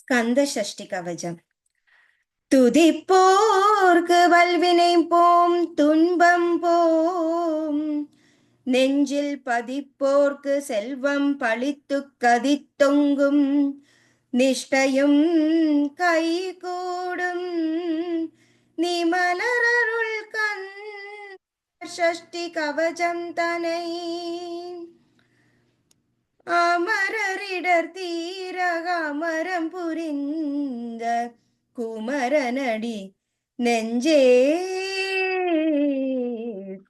ஸ்கந்த சஷ்டி கவசம். துதிப்போர்க்கு வல்வினை போம் துன்பம் போம், நெஞ்சில் பதிப்போர்க்கு செல்வம் பழித்துக் கதித்தொங்கும், நிஷ்டையும் கைகூடும் நீ மலரருள் கந்த சஷ்டி கவசம் தனை. அமரரிடர் தீரக அமரம் புரிந்த குமரனடி நெஞ்சே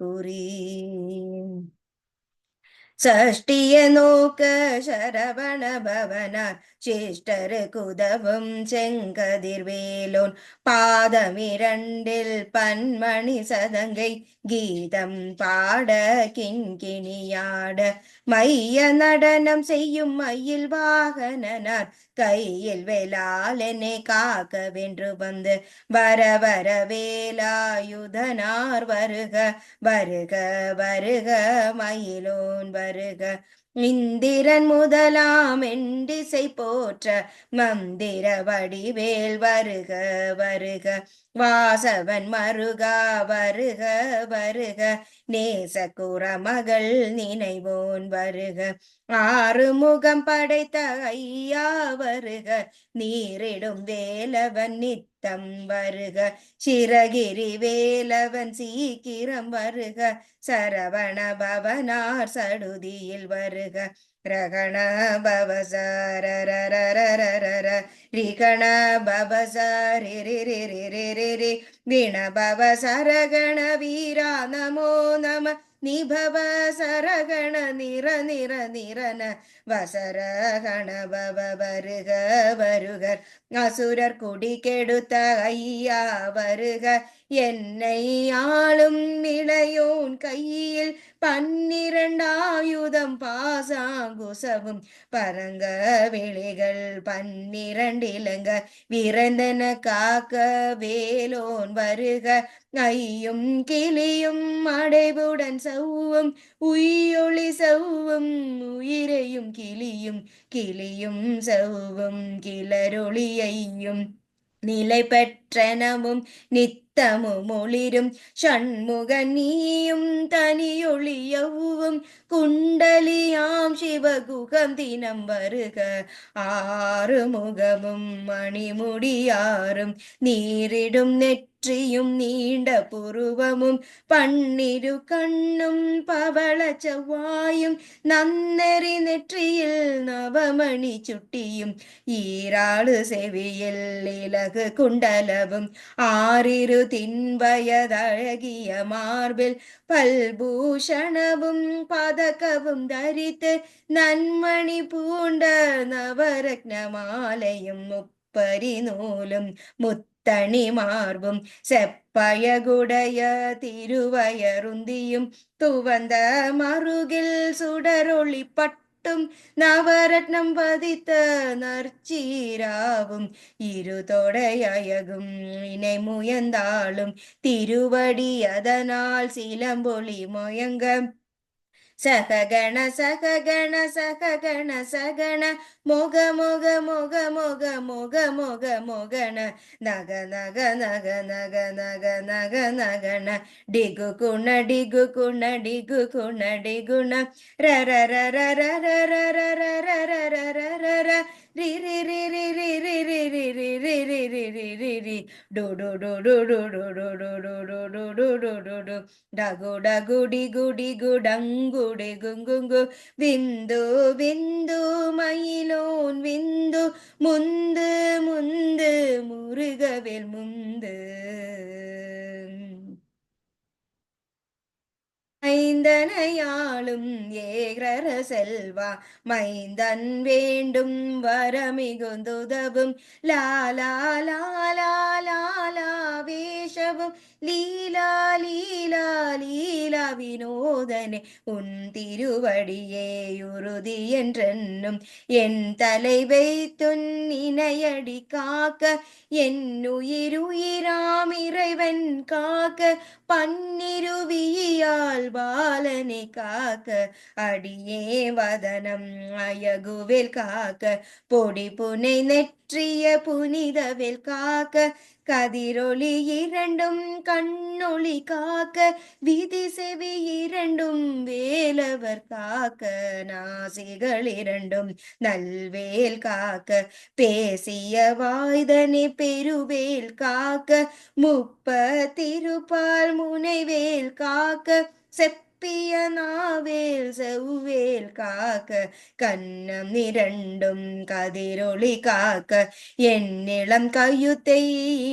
குறி. சஷ்டிய நோக்க சரவண பவனார் சிஷ்டரு குதவும் செங்கதிர்வேலோன் பாதமிரண்டில் பன்மணி சதங்கை கீதம் பாட கிண்கிணியாட மைய நடனம் செய்யும் மயில் வாகனனார் கையில் வேலாலெனை காக்க வென்று வந்து வர வர வேலாயுதனார் வருக வருக வருக மயிலோன் வருக. இந்திரன் முதலாம் எண்டிசை போற்ற மந்திர வடிவேல் வருக வருக. வாசவன் மருகா வருக வருக. நேச குறமகள் நினைவோன் வருக. ஆறு முகம் படைத்த ஐயா வருக. நீரிடும் வேலவன் நித்தம் வருக. சிறகிரி வேலவன் சீக்கிரம் வருக. சரவண பவனார் சடுதியில் வருக. ரகண பவசரரரரரர ரிகண பவசரிரிரிரிரிரி விண பவசரகண வீரா நமோ நம நிபவ சரகண நிர நிர நிரன வசரகண பவ வருக வருகர். அசுரர் குடி கெடுத்த ஐயா வருக. என்னை ஆளும் இளையோன் கையில் 12 பாசாங்குசவும் பரங்க விழிகள் 12 விரைந்தன காக்க வேலோன் வருக. ஐயும் கிளியும் அடைவுடன் சவ்வும் உயிரொளி சவ்வும் உயிரையும் கிளியும் கிளியும் சவ்வும் கிளரொளியையும் நிலை பெற்றனவும் நித்தமும் ஒளிரும் ஷண்முக நீயும் தனியொளியவும் குண்டலியாம் சிவகுகம் தினம் வருக. ஆறு முகமும் மணிமுடியாரும் நீரிடும் நெற்றியும் நீண்ட புருவமும் 12 கண்ணும் பவள செவ்வாயும் நன்னெறி நெற்றியில் நவமணி சுட்டியும் ஈராடு செவியில் இலகு குண்டலவும் 6 தின்வயதழகிய மார்பில் பல்பூஷணவும் பதகவும் தரித்து நன்மணி பூண்ட நவரத்ன மாலையும் முப்பரி நூலும் முத்தணி மார்பும் செப்பயகுடைய திருவயருந்தியும் துவந்த மருகில் சுடரொளி பட்டும் நவரத்னம் பதித்த நற்சீராவும் இருதொடையகும் இணை முயந்தாளும் திருவடி அதனால் சிலம்பொலி முயங்க சககண சககண சககண சகண மொக மொக மொக மொக மொக மொக மொகண நக நக நக நக நக நக நகண டிகு குண டிகு குண டிகு குண டிகுண ர ர ர ர ர ர ர ர ர ர ர ர ர ர ரி ரி ரி ரி ரி ரி ரி ரி ரி ரி ரி ரி ரி ரி ரி டு டு டு டு டு டு டு டு டு டு டு டு டு டு டகு டகு டிகு டிகு டங்குடி குங்குங்கு விந்து விந்து மயிலோன் விந்து முந்து முந்து முருகவேல் முந்து. மைந்தனையாளும் ஏகர செல்வா மைந்தன் வேண்டும் வரமிகுந்துதவும் லாலா லாலா லாலா வேஷவும் லீலா லீலா லீலா வினோதனே உன் திருவடியே உறுதி என்றென்னும் என் தலை வைத்துன் இணையடி காக்க என் உயிருயிராம் இறைவன் காக்க பன்னிருவியால் பாலனை காக்க அடியே வதனம் அயகுவேல் காக்க பொடி புனை நெற்றிய புனிதவேல் காக்க கதிரொளி இரண்டும் கண்ணொளி காக்க விதி செவி இரண்டும் வேலவர் காக்க நாசிகள் இரண்டும் நல்வேல் காக்க பேசிய வாய்தனை பெருவேல் காக்க முப்பத்திருப்பால் முனைவேல் காக்க செப்பிய நாவேல் செவ்வேல் காக்க கண்ணம் இரண்டும் கதிரொளி காக்க என்னிளம் கையுத்தை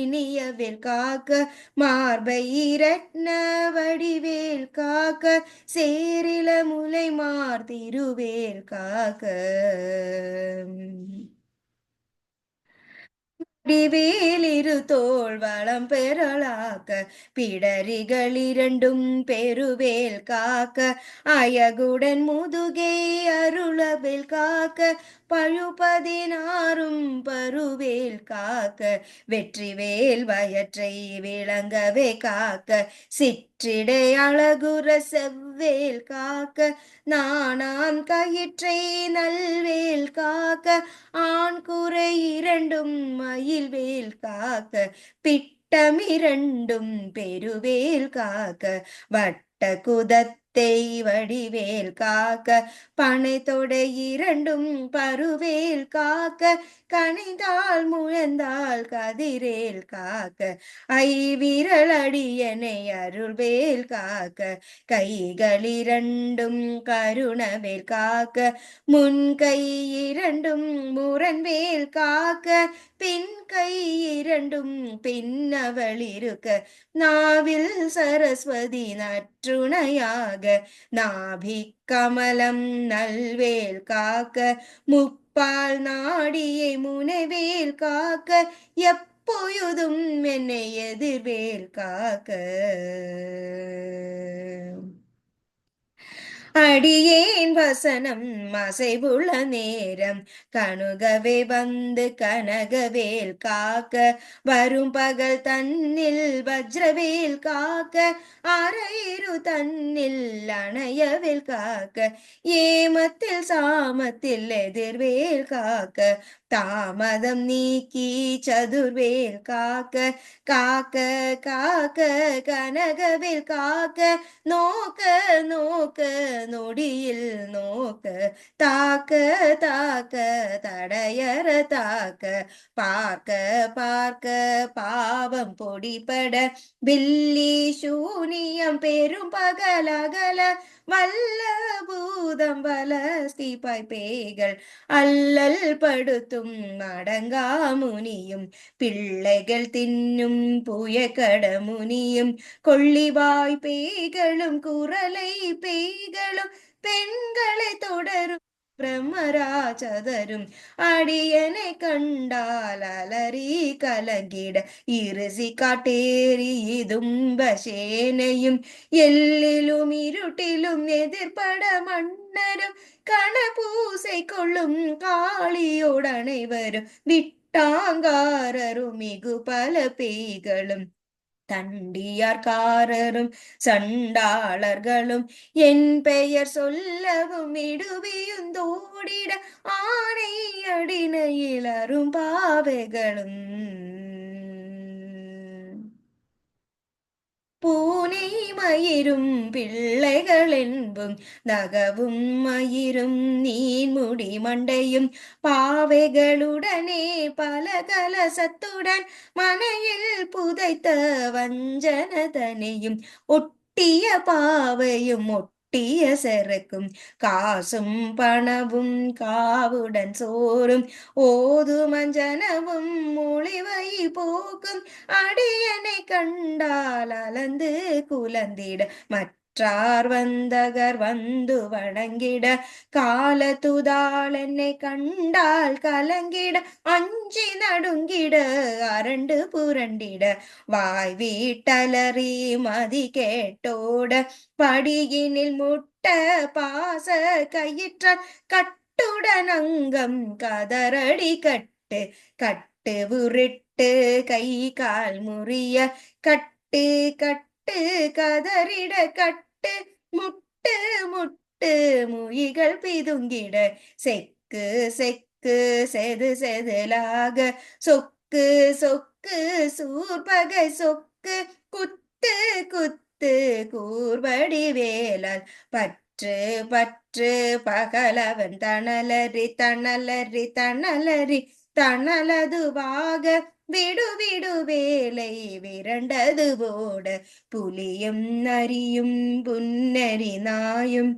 இனியவேல் காக்க மார்பை இரட்ன வடிவேல் காக்க சேரில முலை மார் திருவேல் காக்க பிடிவேலிரு தோள் வளம் பெறலாக்க பிடரிகள் இரண்டும் பெருவேல் காக்க அயகுடன் முதுகை அருளவேல் காக்க பழுபதினாரும் பருவேல் காக்க வெற்றிவேல் வயற்றை விளங்கவே காக்க சிற்றிடை அழகுற செவ்வேல் காக்க நானாம் கயிற்றை நல்வேல் காக்க ஆண் குறை இரண்டும் மயில்வேல் காக்க பிட்டமிரண்டும் பெருவேல் காக்க வட்ட குதத்தை வடிவேல் காக்க பனை தொடை இரண்டும் பருவேல் காக்க கனிந்தால் முழந்தால் கதிரேல் காக்க ஐவிரல் அடியனை அருள்வேல் காக்க கைகள் இரண்டும் கருணவேல் காக்க முன் கை இரண்டும் முரண்வேல் காக்க பின் கை இரண்டும் பின்னவள் இருக்க நாவில் சரஸ்வதி நற்றுணையாக நாபி கமலம் நல்வேல் காக்க முப்பால் நாடியை முனைவேல் காக்க எப்பொழுதும் என்னை எதிர்வேல் காக்க அடியேன் வசனம் அசைவுள்ள நேரம் கணுகவே வந்து கனகவேல் காக்க வரும் பகல் தன்னில் வஜ்ரவேல் காக்க அரையிரு தன்னில் அணையவேல் காக்க ஏமத்தில் சாமத்தில் எதிர்வேல் காக்க தாமதம் நீக்கி சதுர்வேல் காக்க காக்க காக்க கனகவேல் காக்க நோக்க நோக்க நொடியில் நோக்க தாக்க தாக்க தடையற தாக்க பார்க்க பார்க்க பாவம் பொடிபட பில்லி சூனியம் பெரும் பகலகல வல்ல பூதம் வல ஸ்தீபாய் பேய்கள் அல்லல் படுத்தும் அடங்கா முனியும் பிள்ளைகள் தின்னும் புயக்கட முனியும் கொள்ளிவாய் பேய்களும் குரலை பேய்களும் பெண்களை தொடரும் பிரம்மராஜதரும் அடியனை கண்டால் அலறி கலங்கிட இருசி காட்டேறி தும்பசேனையும் எல்லிலும் இருட்டிலும் எதிர்பட மன்னரும் கணபூசை கொள்ளும் காளியோடனைவரும் விட்டாங்காரரும் மிகு பல பேய்களும் தண்டியார்காரரும் சண்டாளர்களும் என் பெயர் சொல்லவும் இடுவியுந்தோடிட ஆணை அடினையில் அரும்பாவைகளும் பூனை மயிரும் பிள்ளைகள் என்பும் நகவும் மயிரும் நீன்முடி மண்டையும் பாவைகளுடனே பல கலசத்துடன் மனையில் புதைத்த வஞ்சனதனையும் ஒட்டிய பாவையும் ஒட்டிய செருக்கும் காசும் பணவும் காவுடன் சோறும் ஓது மஞ்சனவும் மொழிவை போக்கும் அடியனை கண்டால் அலந்து குலந்திட மற்றார் வந்தகர் வந்து வணங்கிட காலத்துதாள் என்னை கண்டால் கலங்கிட அஞ்சி நடுங்கிட அரண்டு புரண்டிட வாய் வீட்டலறி மதி கேட்டோட படியினில் முட்ட பாச கயிற்ற கட்டுடன் அங்கம் கதறடி கட்டு கட்டு உருட்டு கை கால் முறிய கட்டு கட்டு கதறிட கட்டு முட்டு முட்டு முயிகள் பிதுங்கிட செக்கு செக்கு செது செதிலாக சொக்கு சொக்கு சூர்பகை சொக்கு குத்து குத்து கூர்வடி வேலால் பற்று பற்று பகலவன் தணலரி தணலரி தணலரி தணலதுவாக விடு விடு வேலை விரண்டது போட புலியும் நரியும் புன்னரி நாயும்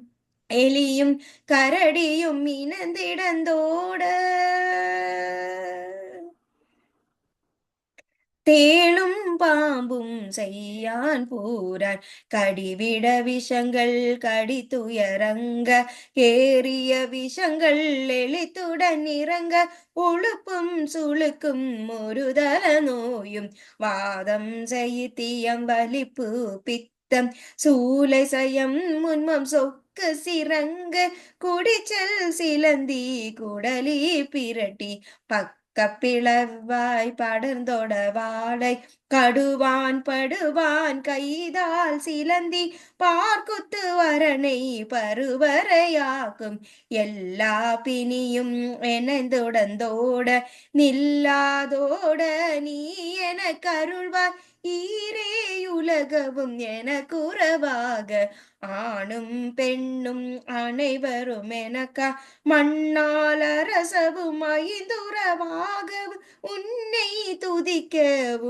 எலியும் கரடியும் இனந்திடந்தோட தேளும் பாம்பும் செய்யான் பூரான் கடிவிட விஷங்கள் கடித்துயரங்க ஏறிய விஷங்கள் எளித்துடன் இறங்க உழுப்பும் சுளுக்கும் ஒருதல நோயும் வாதம் செய்தியம் வலிப்பு பித்தம் சூலை சயம் முன்மம் சொக்கு சிறங்கு குடிச்சல் சிலந்தி குடலி பிரட்டி கப்பிளவாய் படர்ந்தொட வாழை கடுவான் படுவான் கைதால் சிலந்தி பார்க்குத்து வரனை பருவரையாக்கும் எல்லா பிணியும் இணைந்துடந்தோட நில்லாதோட நீ என கருள்வாய் ஈரே உலகவும் என குறவாக ஆணும் பெண்ணும் அனைவரும் எனக்கா மண்ணால் அரசவும் ஐந்துறவாகவும் உன்னை துதிக்க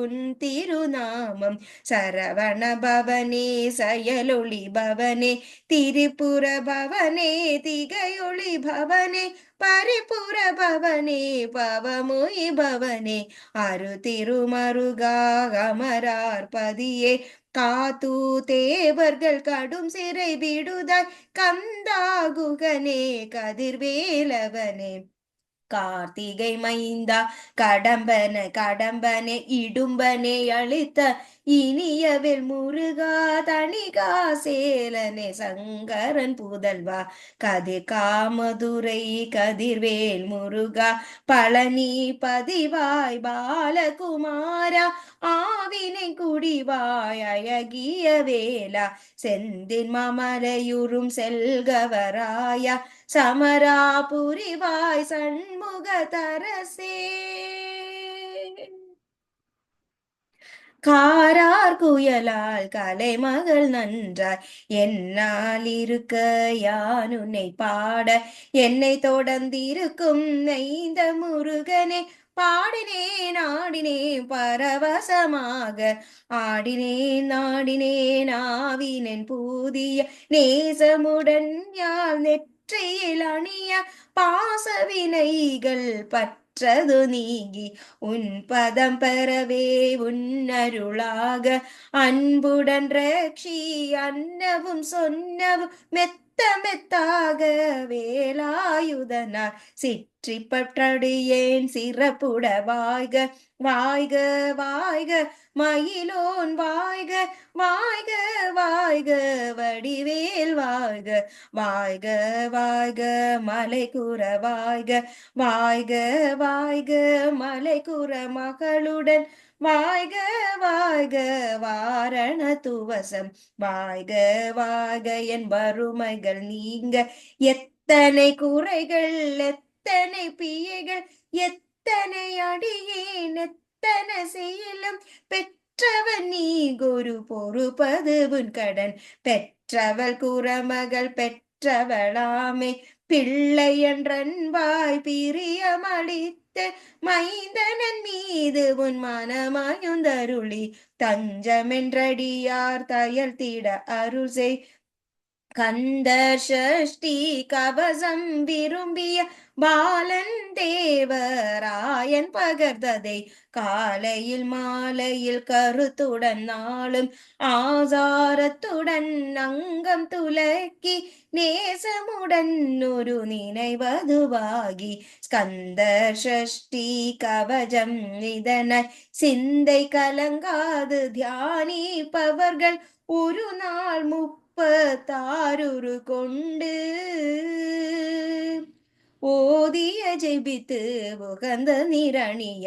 உன் திருநாமம் சரவண பவனே செயலொளி பவனே திரிபுர பவனே திகையொளி பவனே பரிபுர பவனே பவமொய் பவனே அரு திருமருகா அமரார் பதியே காத்து தேவர்கள் கடும் சிறை விடுதாய் கந்தா குகனே கதிர்வேலவனே கார்த்திகை மைந்தா கடம்பன கடம்பனே இடும்பனே அளித்த இனியவில் முருகா தணிகா சேலனே சங்கரன் புதல்வா கதிர் காமதுரை கதிர்வேல் முருகா பழனி பதிவாய் பாலகுமாரா ஆவினை குடிவாய் அழகிய வேலா செந்தின் மாமலையுறும் செல்கவராயா சமராபுரிவாய் சண்முக தரசே காரார் குயலால் கலைமகள் நன்றாய் என்னால் இருக்க யான் உன்னை பாட என்னை தொடர்ந்திருக்கும் நெய்ந்த முருகனே பாடினேன் ஆடினேன் பரவசமாக ஆடினேன் ஆடினேன் ஆவினேன் பூதிய நேசமுடன் யாழ் நெற்றியில் அணிய பாசவினைகள் பற்றது நீங்கி உன் பதம் பெறவே உன்னருளாக அன்புடன் ரக்ஷி அன்னவும் சொன்னவும் மெத்த மெத்தாக வேலாயுதனார் சிற்றி பற்றடியேன் சிறப்புட வாய்க வாய்க வாய்க மயிலோன் வாய்க வாய்க வாய்க வடிவேல் வாய்க வாய்க வாய்க மலைக்குற வாய்க வாய்க வாய்க மலைக்குற மகளுடன் வாய்க வாய்க வாரண துவசம் வாய்க வாய்க என் வறுமைகள் நீங்க எத்தனை குறைகள் எத்தனை பிழைகள் எத்தனை அடியேன் எத்தனை செயலும் பெற்றவன் நீ குரு பொறுப்பது உன் கடன் பெற்றவள் குறமகள் பெற்றவளாமே பிள்ளை என்றன்பாய் பிரியமளித்த மைந்தனன் மீது உன் மனமாயுந்தருளி தஞ்சமென்றடியார் தயல் திட அருள் செய் கந்தர் ஷஷ்டி கவசம் விரும்பிய பாலன் தேவராயன் பகர்ந்ததை காலையில் மாலையில் கருத்துடன் நாளும் ஆசாரத்துடன் அங்கம் துலக்கி நேசமுடன் ஒரு நினைவதுவாகி ஸ்கந்தர் ஷஷ்டி கவசம் இதனை சிந்தை கலங்காது தியானிப்பவர்கள் ஒரு நாள் 36 கொண்டு ஓதிய ஜெபித்து உகந்த நிரணிய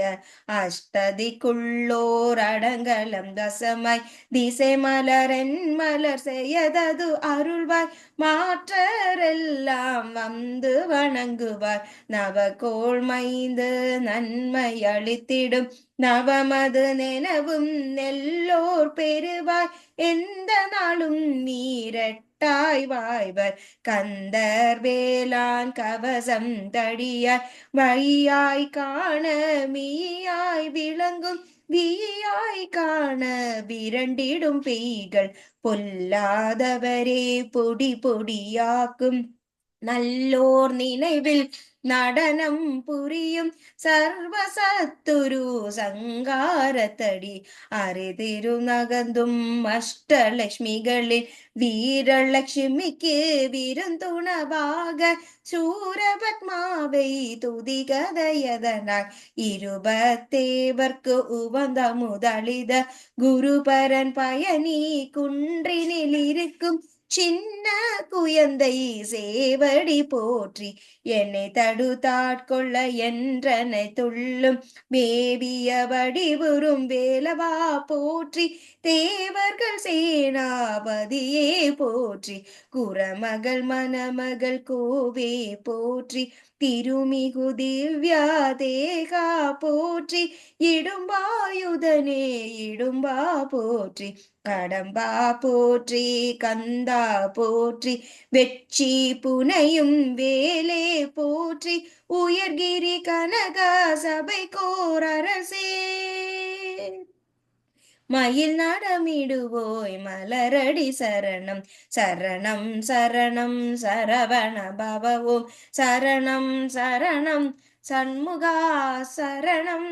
அஷ்டதிக்குள்ளோர் அடங்கலம் தசமாய் திசை மலரென் மலர் செய்யதது அருள்வாய் மாற்றரெல்லாம் வந்து வணங்குவார் நவகோள் மைந்து நன்மை அளித்திடும் நவமது நெனவும் நெல்லோர் பெறுவாய் எந்த நாளும் நீரட்டாய் வாய்வர் கந்தர் வேளான் கவசம் தடியாய் வையாய் காண மீயாய் விளங்கும் வீயாய் காண விரண்டிடும் பெய்கள் பொல்லாதவரே பொடி பொடியாக்கும் நல்லோர் நினைவில் நடனம் புரியும் சர்வசத்துரு சங்காரத்தடி அரிதிரு நகந்தும் அஷ்டலட்சுமிகளில் வீரலட்சுமிக்கு விருந்துணவாக சூரபத்மாவை துதிகதையதனால் இருபத்தேவர்க்கு உவந்த முதலித குருபரன் பயணி குன்றினில் இருக்கும் சின்ன குயந்தை சேவடி போற்றி என்னை தடுத்தாட்கொள்ள என்றனை துள்ளும் மேவிய வடிவுறும் வேலவா போற்றி தேவர்கள் சேனாபதியே போற்றி குரமகள் மணமகள் கோவே போற்றி திருமிகு திவ்யா தேகா போற்றி இடும்பாயுதனே இடும்பா போற்றி கடம்பா போற்றி கந்தா போற்றி வெற்றி புனையும் வேலே போற்றி உயர்கிரி கனக சபை கோரரசே மயில் நடமிடுவோய் மலரடி சரணம் சரணம் சரணம் சரவண பவவோம் சரணம் சரணம் சண்முகா சரணம்.